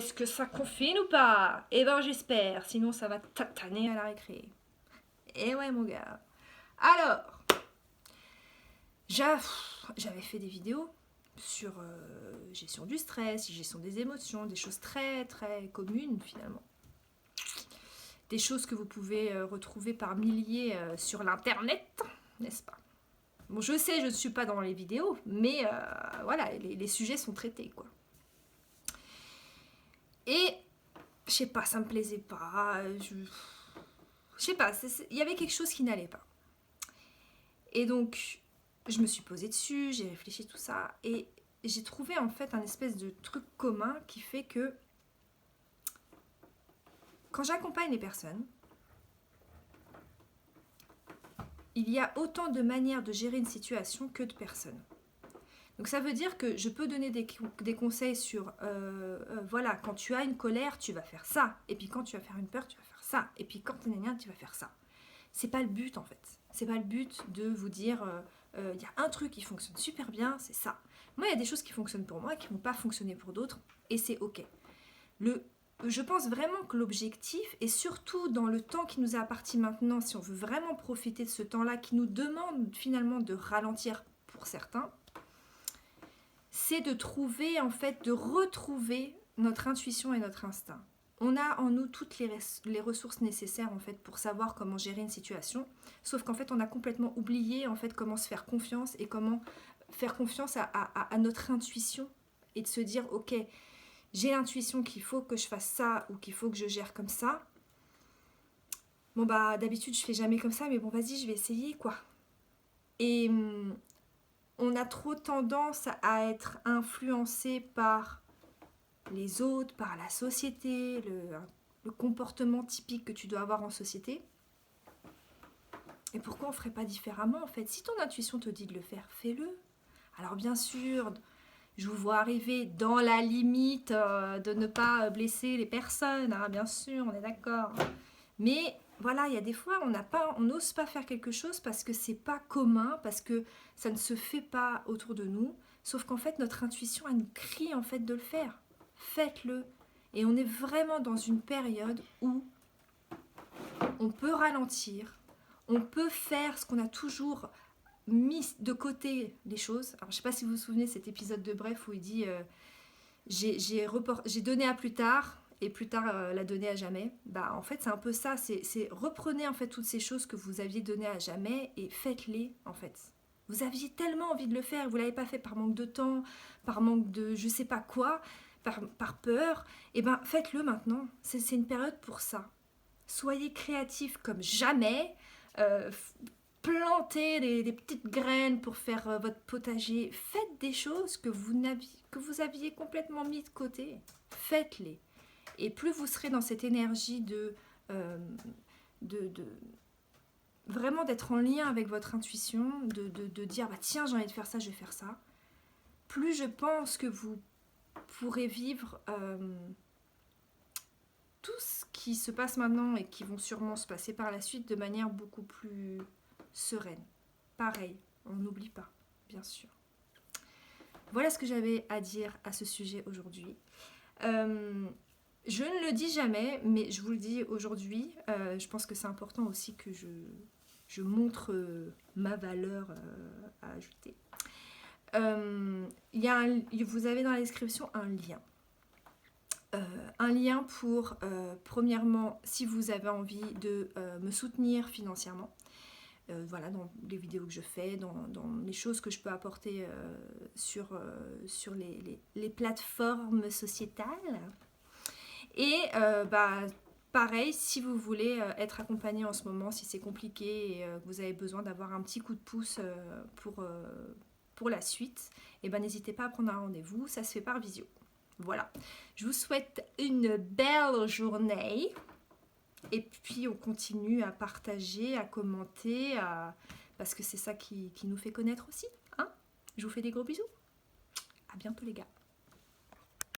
est-ce que ça confine ou pas? Eh ben j'espère, sinon ça va tataner à la récré. Eh ouais mon gars. Alors, j'avais fait des vidéos sur gestion du stress, gestion des émotions, des choses très très communes finalement. Des choses que vous pouvez retrouver par milliers sur l'internet, n'est-ce pas? Bon, je sais, je ne suis pas dans les vidéos, mais voilà, les sujets sont traités, quoi. Et, je sais pas, ça me plaisait pas, je sais pas, il y avait quelque chose qui n'allait pas. Et donc, je me suis posée dessus, j'ai réfléchi tout ça, et j'ai trouvé en fait un espèce de truc commun qui fait que quand j'accompagne les personnes, il y a autant de manières de gérer une situation que de personnes. Donc ça veut dire que je peux donner des conseils sur, voilà, quand tu as une colère, tu vas faire ça. Et puis quand tu vas faire une peur, tu vas faire ça. Et puis quand tu es nénia, tu vas faire ça. C'est pas le but en fait. C'est pas le but de vous dire, il y a un truc qui fonctionne super bien, c'est ça. Moi, il y a des choses qui fonctionnent pour moi, qui vont pas fonctionner pour d'autres. Et c'est ok. Je pense vraiment que l'objectif, et surtout dans le temps qui nous est apparti maintenant, si on veut vraiment profiter de ce temps-là, qui nous demande finalement de ralentir pour certains, c'est de trouver, en fait, de retrouver notre intuition et notre instinct. On a en nous toutes les ressources nécessaires, en fait, pour savoir comment gérer une situation, sauf qu'en fait, on a complètement oublié, en fait, comment se faire confiance et comment faire confiance à notre intuition et de se dire, ok, j'ai l'intuition qu'il faut que je fasse ça ou qu'il faut que je gère comme ça. Bon, bah, d'habitude, je fais jamais comme ça, mais bon, vas-y, je vais essayer, quoi. Et on a trop tendance à être influencé par les autres, par la société, le comportement typique que tu dois avoir en société. Et pourquoi on ne ferait pas différemment en fait? Si ton intuition te dit de le faire, fais-le. Alors bien sûr, je vous vois arriver dans la limite de ne pas blesser les personnes, hein, bien sûr, on est d'accord. Mais voilà, il y a des fois, on n'ose pas faire quelque chose parce que c'est pas commun, parce que ça ne se fait pas autour de nous. Sauf qu'en fait, notre intuition, elle nous crie en fait de le faire. Faites-le. Et on est vraiment dans une période où on peut ralentir, on peut faire ce qu'on a toujours mis de côté les choses. Alors, je ne sais pas si vous vous souvenez de cet épisode de Bref où il dit j'ai donné à plus tard et plus tard la donner à jamais. Bah en fait c'est un peu ça, c'est reprenez en fait toutes ces choses que vous aviez données à jamais et faites-les en fait. Vous aviez tellement envie de le faire, vous l'avez pas fait par manque de temps, par manque de je sais pas quoi, par peur, et ben faites-le maintenant. C'est une période pour ça. Soyez créatifs comme jamais. Euh, Plantez des petites graines pour faire votre potager. Faites des choses que vous aviez complètement mis de côté. Faites-les. Et plus vous serez dans cette énergie de vraiment d'être en lien avec votre intuition, de dire bah, tiens j'ai envie de faire ça, je vais faire ça, plus je pense que vous pourrez vivre tout ce qui se passe maintenant et qui vont sûrement se passer par la suite de manière beaucoup plus sereine. Pareil, on n'oublie pas, bien sûr. Voilà ce que j'avais à dire à ce sujet aujourd'hui. Je ne le dis jamais, mais je vous le dis aujourd'hui. Je pense que c'est important aussi que je montre ma valeur à ajouter. Vous avez dans la description un lien. Un lien pour, premièrement, si vous avez envie de me soutenir financièrement. Voilà, dans les vidéos que je fais, dans les choses que je peux apporter sur les plateformes sociétales. Et pareil, si vous voulez être accompagné en ce moment, si c'est compliqué et que vous avez besoin d'avoir un petit coup de pouce pour la suite, et n'hésitez pas à prendre un rendez-vous, ça se fait par visio. Voilà, je vous souhaite une belle journée. Et puis on continue à partager, à commenter, parce que c'est ça qui nous fait connaître aussi. Hein, je vous fais des gros bisous. À bientôt les gars.